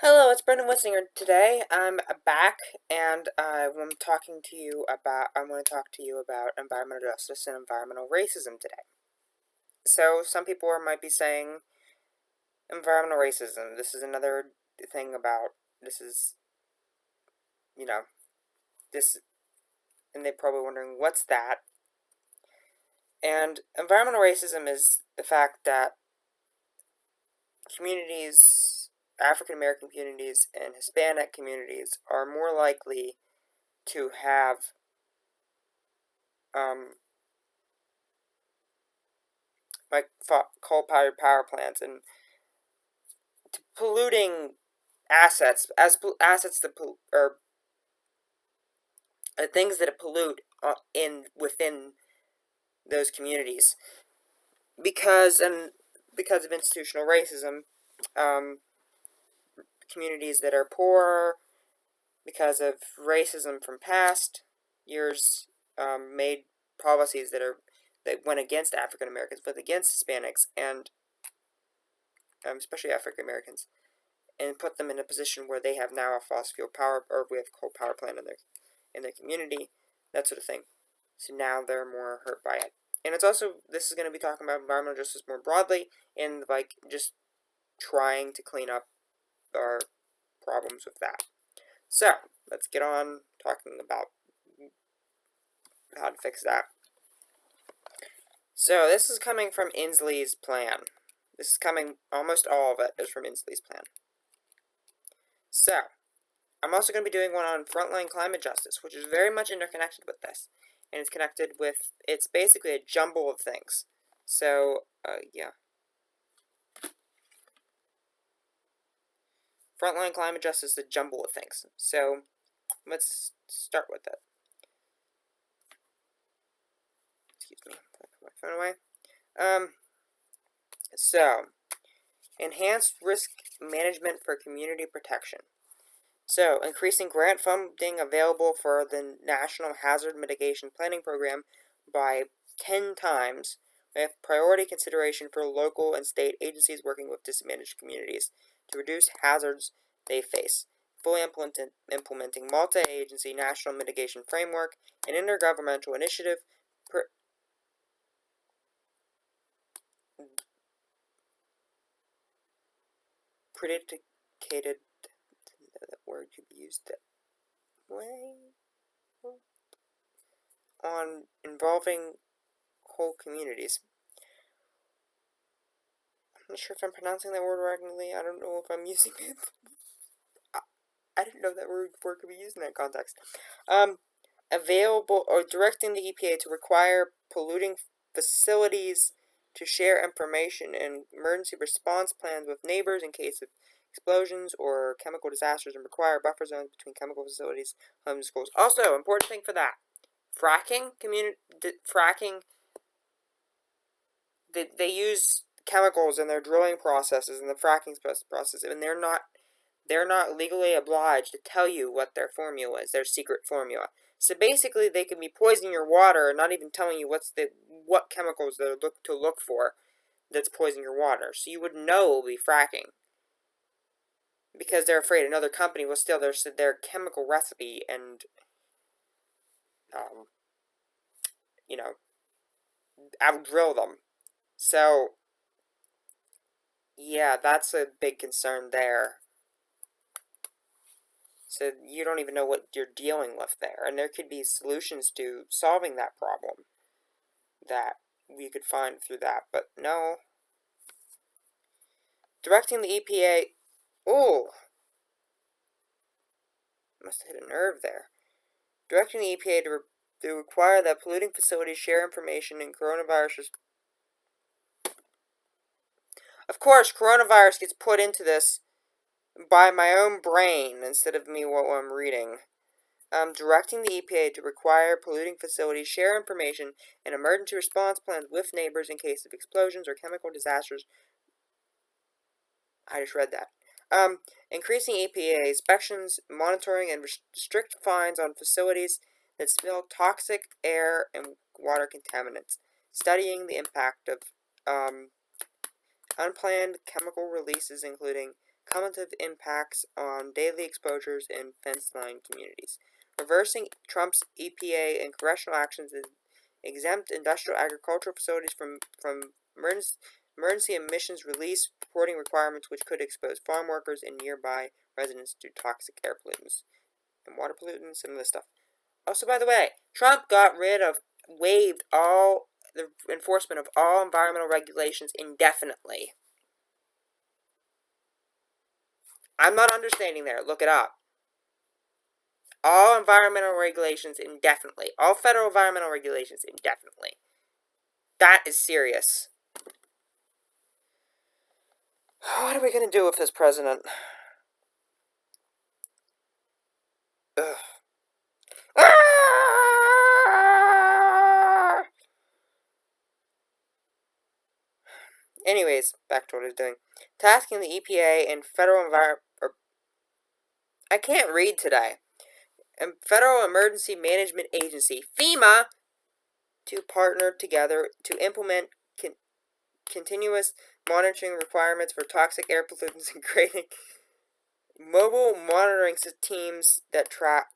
Hello, it's Brendan Wissinger. Today I'm back, and I want to talk to you about environmental justice and environmental racism today. So some people might be saying environmental racism. This is another thing about this is you know this, and they're probably wondering what's that. And environmental racism is the fact that communities, African American communities, and Hispanic communities are more likely to have um, like coal-powered power plants and polluting assets assets that or things that pollute in within those communities because of institutional racism. Um, Communities that are poor because of racism from past years made policies that went against African Americans, went against Hispanics, and especially African Americans, and put them in a position where they have now a fossil fuel power, or we have a coal power plant in their community, that sort of thing. So now they're more hurt by it. And it's also, this is going to be talking about environmental justice more broadly, and like just trying to clean up our problems with that. So let's get on talking about how to fix that. So this is coming from Inslee's plan. This is coming, almost all of it is from Inslee's plan. So, I'm also going to be doing one on Frontline climate justice, which is very much interconnected with this. And it's connected with, it's basically a jumble of things. So, yeah. Frontline climate justice is a jumble of things. So, let's start with it. Excuse me, put my phone away. So, enhanced risk management for community protection. So, increasing grant funding available for the National Hazard Mitigation Planning Program by 10 times, with priority consideration for local and state agencies working with disadvantaged communities to reduce hazards they face. Fully implementing multi-agency national mitigation framework and intergovernmental initiative predicated, that word could be used that way, on involving whole communities. I'm not sure if I'm pronouncing that word correctly. I don't know if I'm using it. I didn't know that word could be used in that context. Available or directing the EPA to require polluting facilities to share information and emergency response plans with neighbors in case of explosions or chemical disasters, and require buffer zones between chemical facilities, homes, and schools. Also, important thing for that, fracking, fracking. They use chemicals in their drilling processes and the fracking process, and they're not legally obliged to tell you what their formula is, their secret formula. So basically, they can be poisoning your water and not even telling you what chemicals they're to look for that's poisoning your water. So you would know it will be fracking because they're afraid another company will steal their chemical recipe and outdrill them. So yeah, that's a big concern there. So you don't even know what you're dealing with there. And there could be solutions to solving that problem that we could find through that. But no. Directing the EPA... Oh! Must have hit a nerve there. Directing the EPA to require that polluting facilities share information in coronavirus... Of course, coronavirus gets put into this by my own brain instead of me what I'm reading. Directing the EPA to require polluting facilities share information and emergency response plans with neighbors in case of explosions or chemical disasters. I just read that. Increasing EPA inspections, monitoring, and strict fines on facilities that spill toxic air and water contaminants. Studying the impact of unplanned chemical releases, including cumulative impacts on daily exposures in fence-line communities. Reversing Trump's EPA and congressional actions exempt industrial agricultural facilities from emergency emissions release reporting requirements, which could expose farm workers and nearby residents to toxic air pollutants and water pollutants and this stuff. Also, by the way, Trump waived all the enforcement of all environmental regulations indefinitely. I'm not understanding there. Look it up. All environmental regulations indefinitely. All federal environmental regulations indefinitely. That is serious. What are we going to do with this president? Ugh. Anyways, back to what I was doing. Tasking the EPA and Federal I can't read today. And Federal Emergency Management Agency, FEMA, to partner together to implement continuous monitoring requirements for toxic air pollutants and creating mobile monitoring teams that track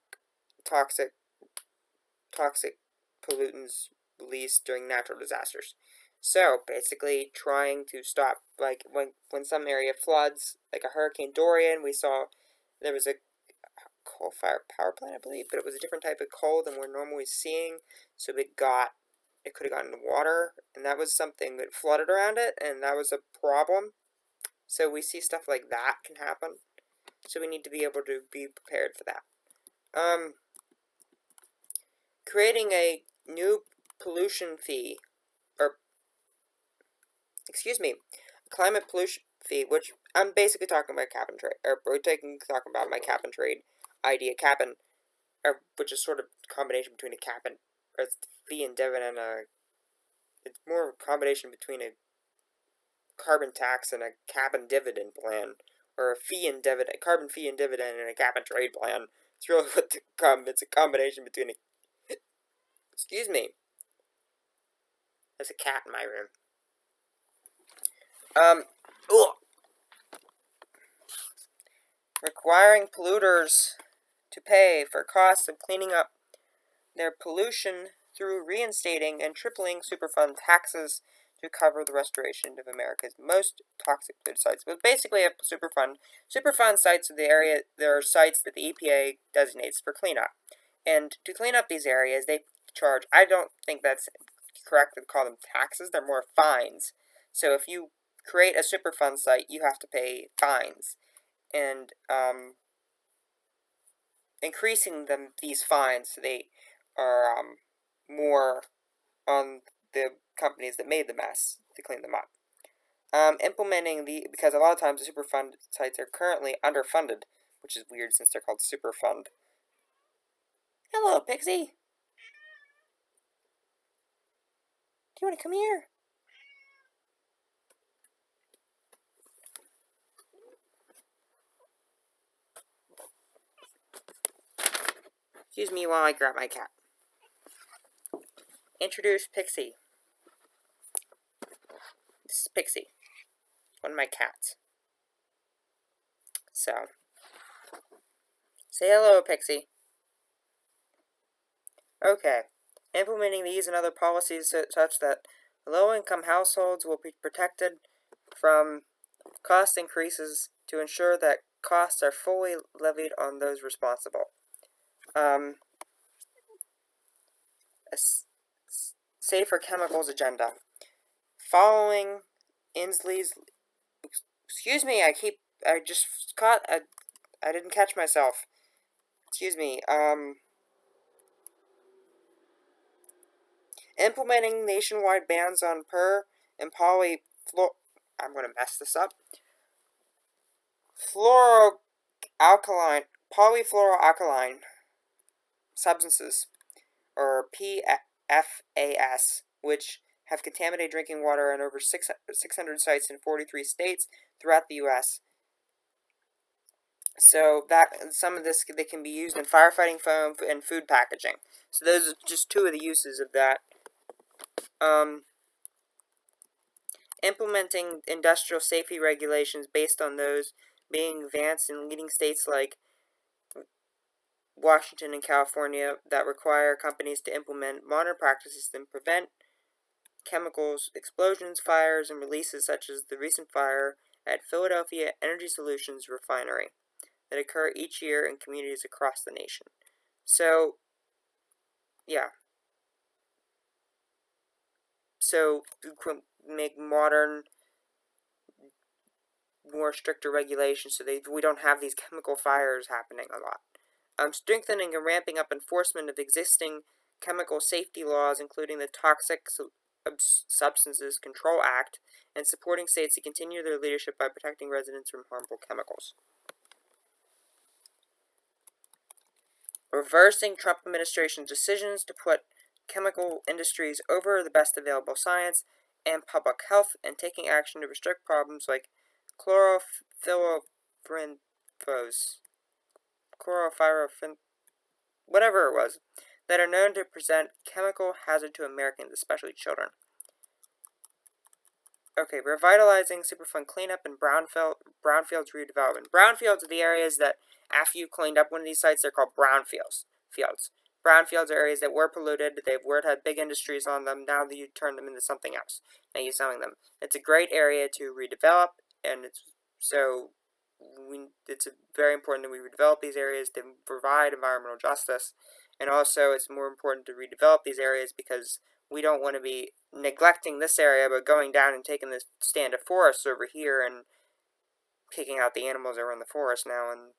toxic pollutants released during natural disasters. So, basically, trying to stop, like, when some area floods, like a Hurricane Dorian, we saw there was a coal-fired power plant, I believe, but it was a different type of coal than we're normally seeing, so it could have gotten in the water, and that was something that flooded around it, and that was a problem. So we see stuff like that can happen, so we need to be able to be prepared for that. Creating a new pollution fee, climate pollution fee, which I'm basically talking about cap and trade, or we're talking about my cap and trade idea, which is sort of a combination between a cap and, or fee and dividend, it's more of a combination between a carbon tax and a cap and dividend plan, or a fee and dividend, carbon fee and dividend, and a cap and trade plan. It's really what it's a combination between excuse me. There's a cat in my room. Requiring polluters to pay for costs of cleaning up their pollution through reinstating and tripling Superfund taxes to cover the restoration of America's most toxic polluted sites. But basically, a Superfund sites of the area, there are sites that the EPA designates for cleanup. And to clean up these areas, they charge, I don't think that's correct to call them taxes, they're more fines. So if you create a Superfund site, you have to pay fines. And increasing these fines, so they are more on the companies that made the mess to clean them up. Implementing because a lot of times the Superfund sites are currently underfunded, which is weird since they're called Superfund. Hello, Pixie. Do you want to come here? Excuse me while I grab my cat. Introduce Pixie. This is Pixie, one of my cats. So, say hello, Pixie. Okay. Implementing these and other policies such that low-income households will be protected from cost increases to ensure that costs are fully levied on those responsible. A safer chemicals agenda. Following Inslee's... Excuse me, I didn't catch myself. Excuse me, implementing nationwide bans on and I'm going to mess this up. Polyfluoroalkyline substances, or PFAS, which have contaminated drinking water in over 600 sites in 43 states throughout the U.S. So some of this, they can be used in firefighting foam and food packaging. So those are just two of the uses of that. Implementing industrial safety regulations based on those being advanced in leading states like Washington and California that require companies to implement modern practices and prevent chemicals, explosions, fires, and releases such as the recent fire at Philadelphia Energy Solutions refinery that occur each year in communities across the nation. So, yeah. So, make modern, more stricter regulations so we don't have these chemical fires happening a lot. Strengthening and ramping up enforcement of existing chemical safety laws, including the Toxic Substances Control Act, and supporting states to continue their leadership by protecting residents from harmful chemicals. Reversing Trump administration's decisions to put chemical industries over the best available science and public health, and taking action to restrict problems like whatever it was, that are known to present chemical hazard to Americans, especially children. Okay, revitalizing Superfund cleanup and brownfields redevelopment. Brownfields are the areas that, after you cleaned up one of these sites, they're called brownfields. Brownfields are areas that were polluted, had big industries on them, now that you turn them into something else. Now you're selling them. It's a great area to redevelop, and it's very important that we redevelop these areas to provide environmental justice, and also it's more important to redevelop these areas because we don't want to be neglecting this area but going down and taking this stand of forests over here and picking out the animals that are in the forest now, and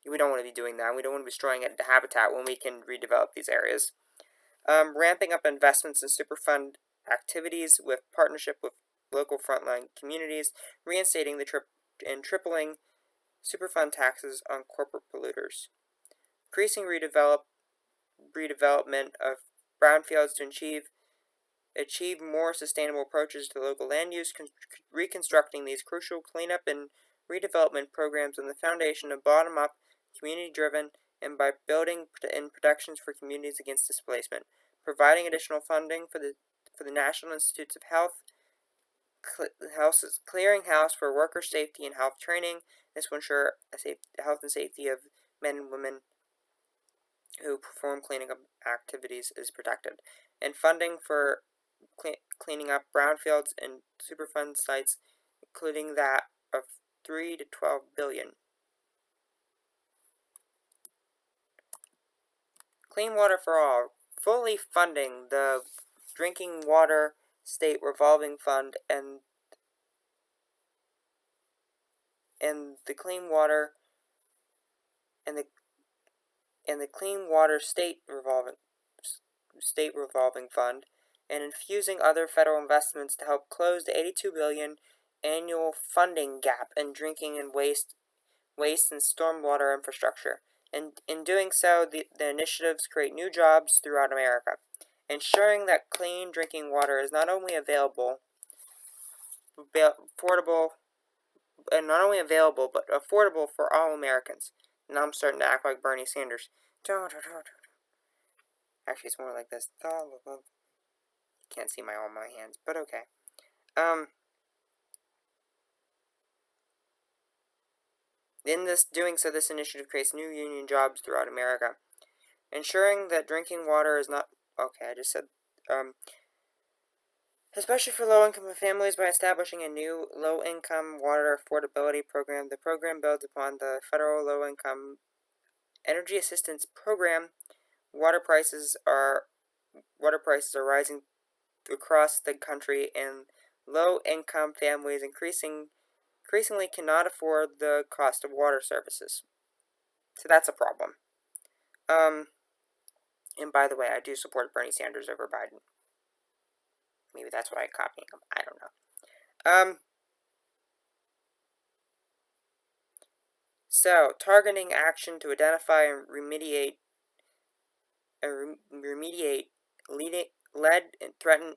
we don't want to be doing that. We don't want to be destroying the habitat when we can redevelop these areas. Ramping up investments in Superfund activities with partnership with local frontline communities, reinstating and tripling Superfund taxes on corporate polluters. Increasing redevelopment of brownfields to achieve more sustainable approaches to local land use, reconstructing these crucial cleanup and redevelopment programs on the foundation of bottom-up, community-driven, and by building in protections for communities against displacement, providing additional funding for the National Institutes of Health, clearing house for worker safety and health training. This will ensure health and safety of men and women who perform cleaning up activities is protected, and funding for cleaning up brownfields and Superfund sites, including that of $3 to $12 billion. Clean Water for All, fully funding the Drinking Water State Revolving Fund and the Clean Water State Revolving Fund, and infusing other federal investments to help close the $82 billion annual funding gap in drinking and waste and stormwater infrastructure. And in doing so, the initiatives create new jobs throughout America, ensuring that clean drinking water is not only available, but affordable for all Americans. Now I'm starting to act like Bernie Sanders. Actually, it's more like this. Can't see all my hands, but okay. In doing so, this initiative creates new union jobs throughout America, ensuring that drinking water is not... Okay, I just said... especially for low-income families, by establishing a new low-income water affordability program. The program builds upon the federal low-income energy assistance program. Water prices are rising across the country, and low-income families increasingly cannot afford the cost of water services. So that's a problem. And by the way, I do support Bernie Sanders over Biden. Maybe that's why I'm copying him. I don't know. So, targeting action to identify and remediate lead and threatened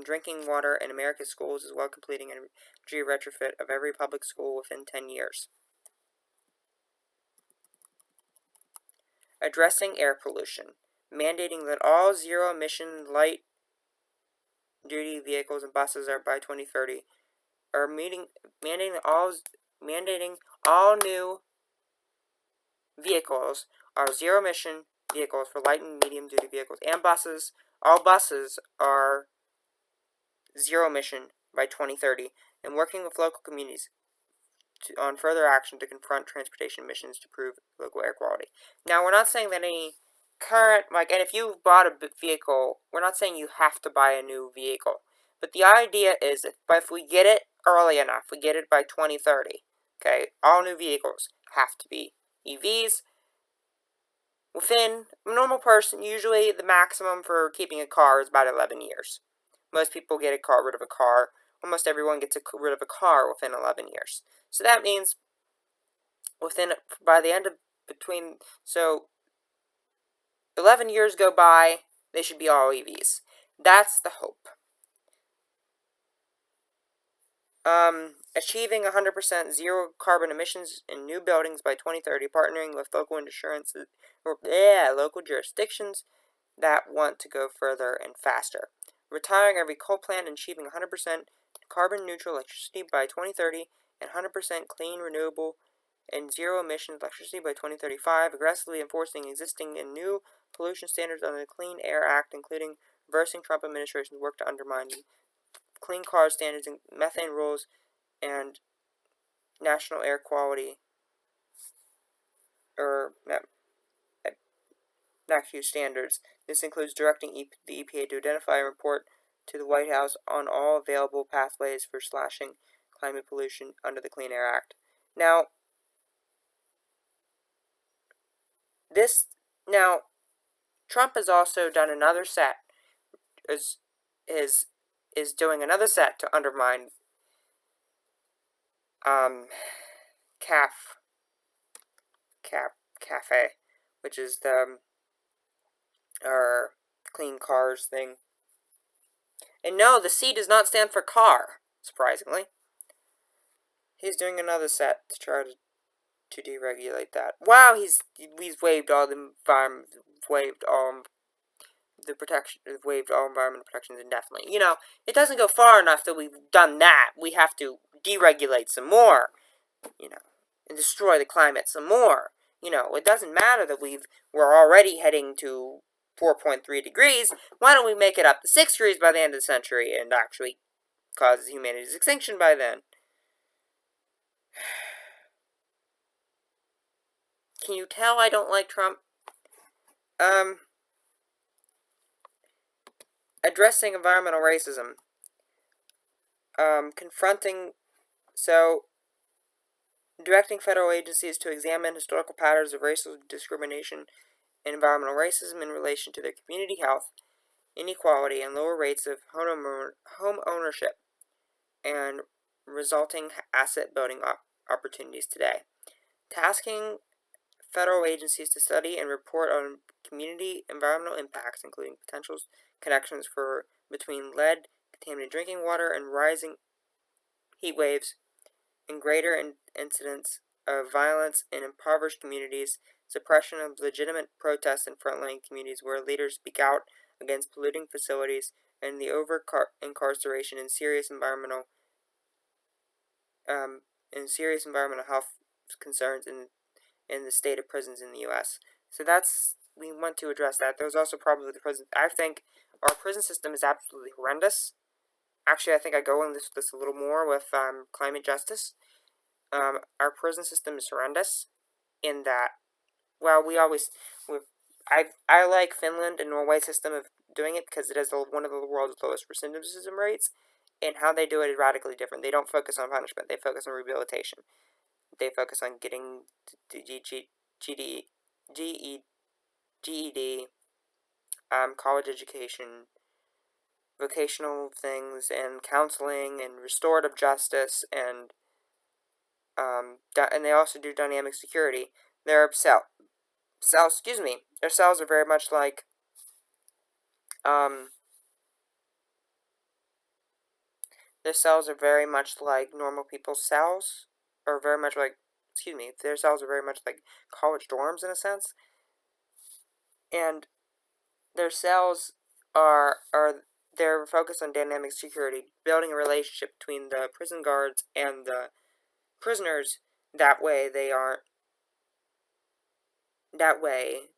drinking water in America's schools, as well completing an energy retrofit of every public school within 10 years. Addressing air pollution, mandating that all zero-emission light-duty vehicles and buses are by 2030, or mandating all new vehicles are zero-emission vehicles for light and medium-duty vehicles and buses. All buses are zero-emission by 2030, and working with local communities on further action to confront transportation emissions to improve local air quality. Now, we're not saying that any current, and if you bought a vehicle, we're not saying you have to buy a new vehicle. But the idea is that if we get it early enough, we get it by 2030, okay, all new vehicles have to be EVs. Within a normal person, usually the maximum for keeping a car is about 11 years. Most people get rid of a car. Almost everyone gets rid of a car within 11 years. So that means by the end of 11 years go by, they should be all EVs. That's the hope. Achieving 100% zero carbon emissions in new buildings by 2030, partnering with local jurisdictions that want to go further and faster. Retiring every coal plant and achieving 100% carbon neutral electricity by 2030 and 100% clean, renewable, and zero emission electricity by 2035. Aggressively enforcing existing and new pollution standards under the Clean Air Act, including reversing Trump administration's work to undermine clean car standards and methane rules and national air quality NACU standards. This includes directing the EPA to identify and report to the White House on all available pathways for slashing climate pollution under the Clean Air Act. Now, Trump has also done another set, is doing another set to undermine CAFE, which is the clean cars thing. And no, the C does not stand for car, surprisingly. He's doing another set to try to deregulate that. Wow, he's waived all the environment, waived all environmental protections indefinitely. It doesn't go far enough that we've done that. We have to deregulate some more, and destroy the climate some more. It doesn't matter that we're already heading to 4.3 degrees. Why don't we make it up to 6 degrees by the end of the century and actually cause humanity's extinction by then? Can you tell I don't like Trump? Addressing environmental racism. Directing federal agencies to examine historical patterns of racial discrimination and environmental racism in relation to their community health, inequality, and lower rates of home ownership and resulting asset building opportunities today. Tasking federal agencies to study and report on community environmental impacts, including potential connections between lead, contaminated drinking water, and rising heat waves, and greater incidence of violence in impoverished communities, suppression of legitimate protests in frontline communities where leaders speak out against polluting facilities, and the over-incarceration and serious environmental health concerns in the state of prisons in the U.S. So we want to address that. There's also probably the prison. I think our prison system is absolutely horrendous. Actually, I think I go into this a little more with climate justice. Our prison system is horrendous in that, well, I like Finland and Norway's system of doing it because it has one of the world's lowest recidivism rates, and how they do it is radically different. They don't focus on punishment. They focus on rehabilitation. They focus on getting GED, college education, vocational things, and counseling, and restorative justice, and they also do dynamic security. Their cells are very much like their cells are very much like normal people's cells, or very much like, their cells are very much like college dorms in a sense. And their cells they're focused on dynamic security, building a relationship between the prison guards and the prisoners That way they aren't, that way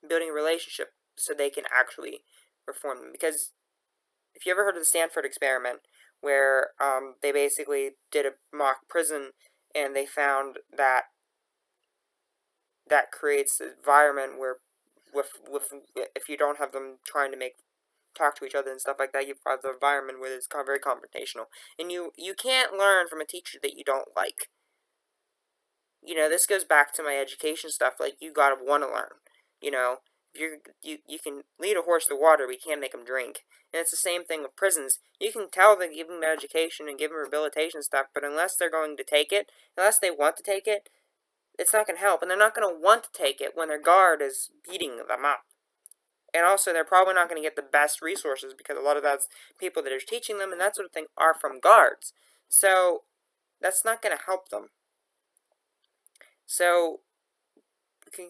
building a relationship so they can actually reform them. Because if you ever heard of the Stanford experiment, where they basically did a mock prison and they found that that creates an environment where with if you don't have them trying to talk to each other and stuff like that, you have the environment where it's very confrontational, and you can't learn from a teacher that you don't like. This goes back to my education stuff. Like, you gotta want to learn. You know, you can lead a horse to water, but you can't make him drink. And it's the same thing with prisons. You can tell them, give them education and give them rehabilitation stuff, but unless they're going to take it, unless they want to take it, it's not going to help. And they're not going to want to take it when their guard is beating them up. And also, they're probably not going to get the best resources because a lot of that's people that are teaching them and that sort of thing are from guards. So that's not going to help them. So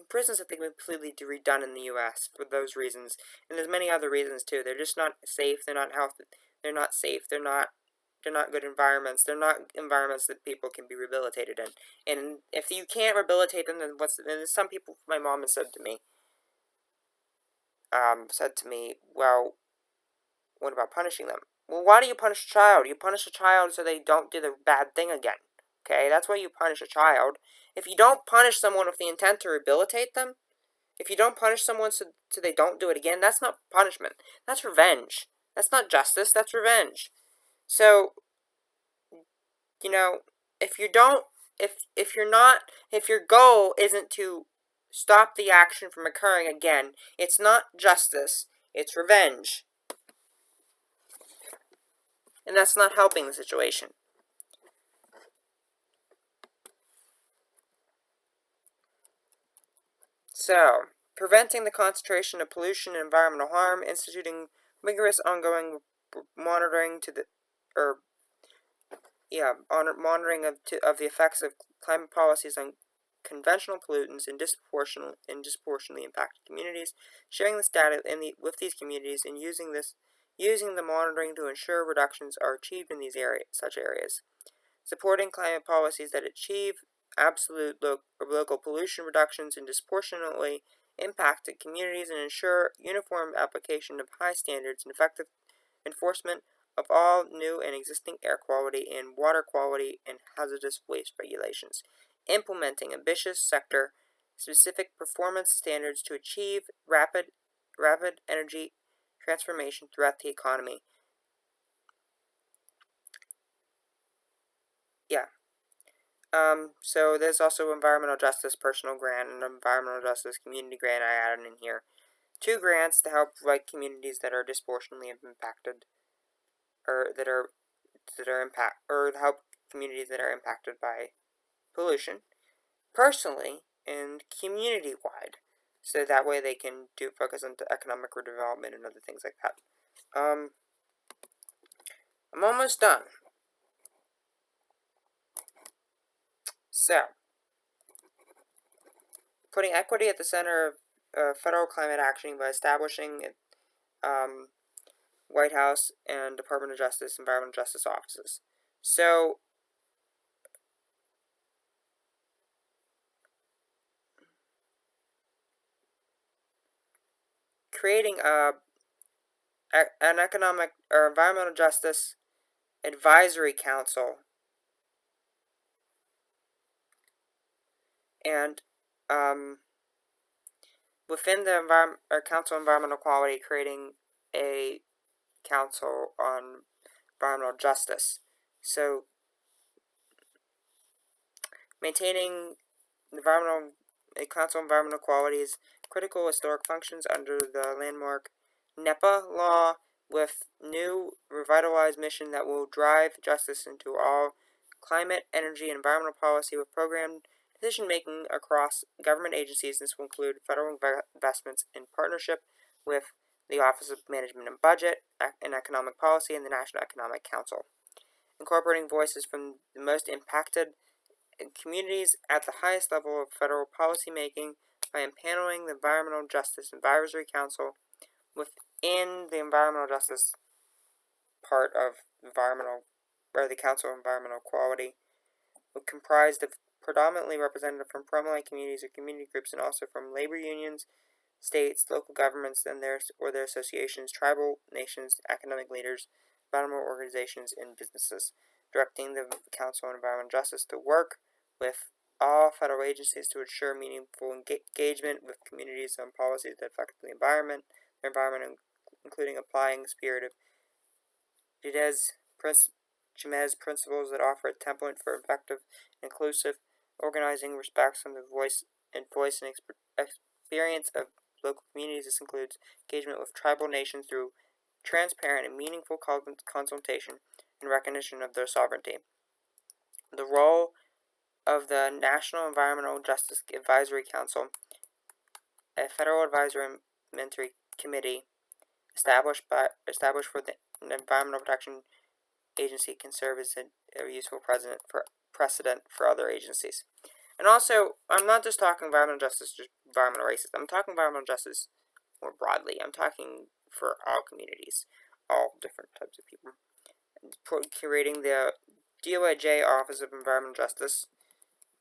prisons have been completely redone in the U.S. for those reasons, and there's many other reasons too. They're just not safe. They're not healthy. They're not safe. They're not good environments. They're not environments that people can be rehabilitated in. And if you can't rehabilitate them, then then some people, my mom has said to me, well, what about punishing them? Well, why do you punish a child? You punish a child so they don't do the bad thing again. Okay, that's why you punish a child. If you don't punish someone with the intent to rehabilitate them, if you don't punish someone so they don't do it again, that's not punishment. That's revenge. That's not justice. That's revenge. So, if you don't, if you're not, if your goal isn't to stop the action from occurring again, it's not justice. It's revenge. And that's not helping the situation. So, preventing the concentration of pollution and environmental harm, instituting rigorous ongoing monitoring monitoring of the effects of climate policies on conventional pollutants in disproportionately impacted communities, sharing this data with these communities, and using the monitoring to ensure reductions are achieved in such areas. Supporting climate policies that achieve absolute local pollution reductions in disproportionately impacted communities and ensure uniform application of high standards and effective enforcement of all new and existing air quality and water quality and hazardous waste regulations. Implementing ambitious sector-specific performance standards to achieve rapid energy transformation throughout the economy. Yeah. So there's also environmental justice personal grant and environmental justice community grant I added in here. 2 grants to help communities that are disproportionately impacted, or that are to help communities that are impacted by pollution, personally and community wide. So that way they can focus on economic development and other things like that. I'm almost done. So, putting equity at the center of federal climate action by establishing White House and Department of Justice environmental justice offices. So, creating an economic or environmental justice advisory council, and within the Council on Environmental Quality, creating a council on environmental justice. So, maintaining a Council on Environmental Quality's critical historic functions under the landmark NEPA law, with new revitalized mission that will drive justice into all climate, energy, and environmental policy with programmed decision-making across government agencies. This will include federal investments in partnership with the Office of Management and Budget and Economic Policy and the National Economic Council. Incorporating voices from the most impacted communities at the highest level of federal policymaking by impaneling the Environmental Justice Advisory Council within the environmental justice part of the Council on Environmental Quality. comprised of predominantly representative from frontline communities or community groups, and also from labor unions, states, local governments, and their associations, tribal nations, academic leaders, environmental organizations, and businesses, directing the Council on Environmental Justice to work with all federal agencies to ensure meaningful engagement with communities on policies that affect the environment, including applying the spirit of Jemez principles that offer a template for effective, inclusive organizing, respects on the voice and experience of local communities. This includes engagement with tribal nations through transparent and meaningful consultation and recognition of their sovereignty. The role of the National Environmental Justice Advisory Council, a federal advisory committee established for the Environmental Protection Agency, can serve as a useful precedent for other agencies. And also, I'm not just talking environmental justice, just environmental racism. I'm talking environmental justice more broadly. I'm talking for all communities, all different types of people. Curating the DOJ Office of Environmental Justice,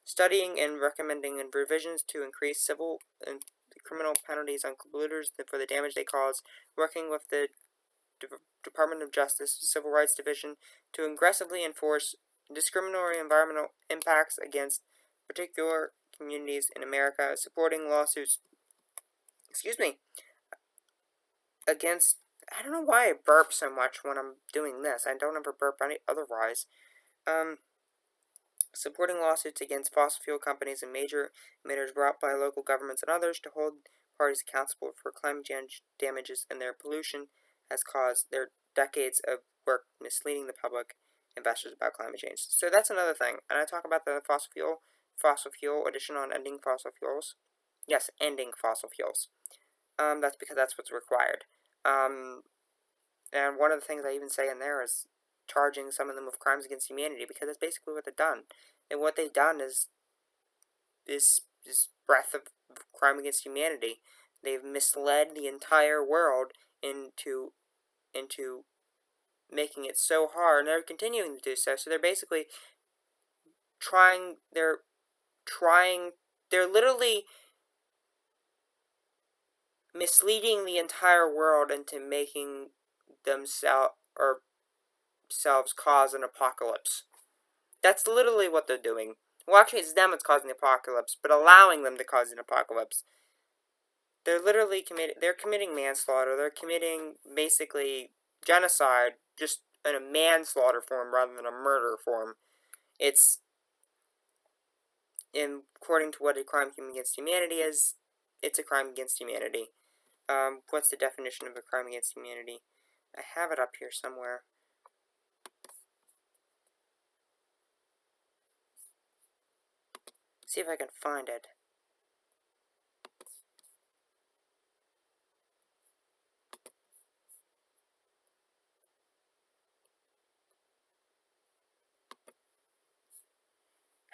studying and recommending revisions to increase civil and criminal penalties on polluters for the damage they cause, working with the Department of Justice Civil Rights Division to aggressively enforce discriminatory environmental impacts against particular communities in America, supporting lawsuits, against, I don't know why I burp so much when I'm doing this. I don't ever burp otherwise. Supporting lawsuits against fossil fuel companies and major emitters brought by local governments and others to hold parties accountable for climate change damages and their pollution has caused their decades of work misleading the public investors about climate change. So that's another thing. And I talk about the fossil fuel edition on ending fossil fuels. Yes, ending fossil fuels. That's because that's what's required. And one of the things I even say in there is charging some of them with crimes against humanity, because that's basically what they've done. And what they've done is this breath of crime against humanity. They've misled the entire world into making it so hard, and they're continuing to do so. So they're basically they're literally misleading the entire world into making themselves cause an apocalypse. That's literally what they're doing. Well, actually, it's them that's causing the apocalypse, but allowing them to cause an apocalypse. They're literally committing manslaughter. They're committing, basically, genocide, just in a manslaughter form rather than a murder form. According to what a crime against humanity is, it's a crime against humanity. What's the definition of a crime against humanity? I have it up here somewhere. See if I can find it.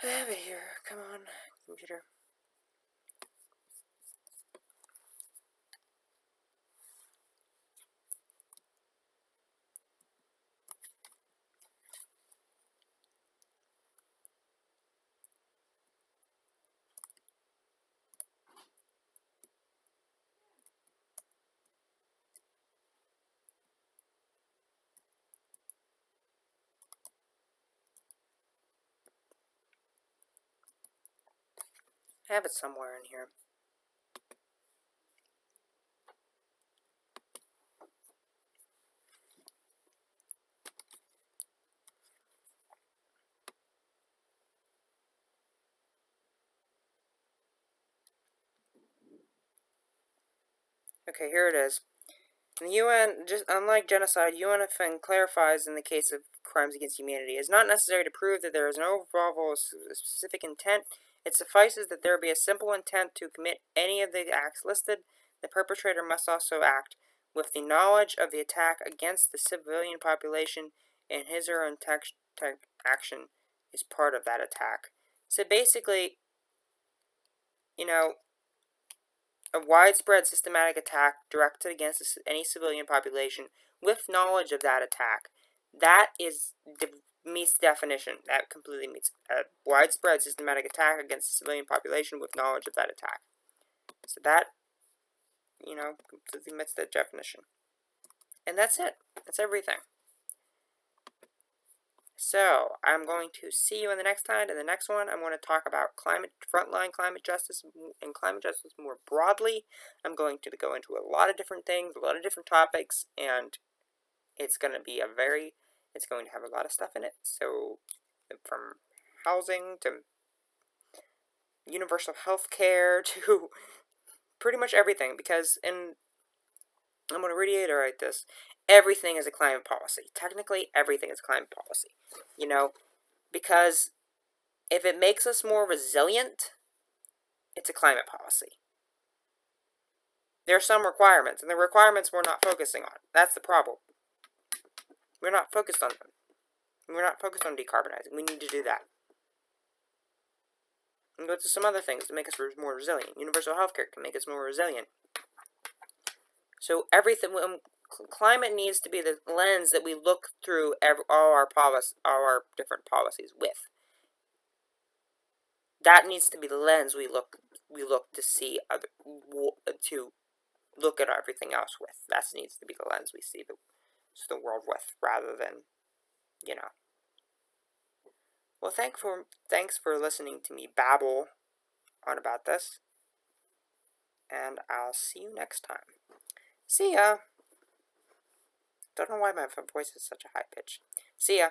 I have it here. Come on, computer. I have it somewhere in here. Okay, here it is. The UN, just unlike genocide, UN often clarifies in the case of crimes against humanity. It is not necessary to prove that there is an overall specific intent. It suffices that there be a simple intent to commit any of the acts listed. The perpetrator must also act with the knowledge of the attack against the civilian population, and his or her action is part of that attack. So basically, a widespread systematic attack directed against any civilian population with knowledge of that attack. That is meets the definition. That completely meets a widespread systematic attack against the civilian population with knowledge of that attack. So that, completely meets the definition. And that's it. That's everything. So, I'm going to see you in the next time. In the next one, I'm going to talk about frontline climate justice, and climate justice more broadly. I'm going to go into a lot of different things, a lot of different topics, and it's going to have a lot of stuff in it. So, from housing to universal health care to pretty much everything, because, and I'm going to reiterate this, everything is a climate policy. Technically, everything is climate policy, because if it makes us more resilient, it's a climate policy. There are some requirements, and the requirements we're not focusing on. That's the problem. We're not focused on them. We're not focused on decarbonizing. We need to do that. And go to some other things to make us more resilient. Universal healthcare can make us more resilient. So everything, climate needs to be the lens that we look through all our different policies with. That needs to be the lens we look to see to look at everything else with. That needs to be the lens we see the world with, rather than, Well, thanks for listening to me babble on about this, and I'll see you next time. See ya. Don't know why my voice is such a high pitch. See ya.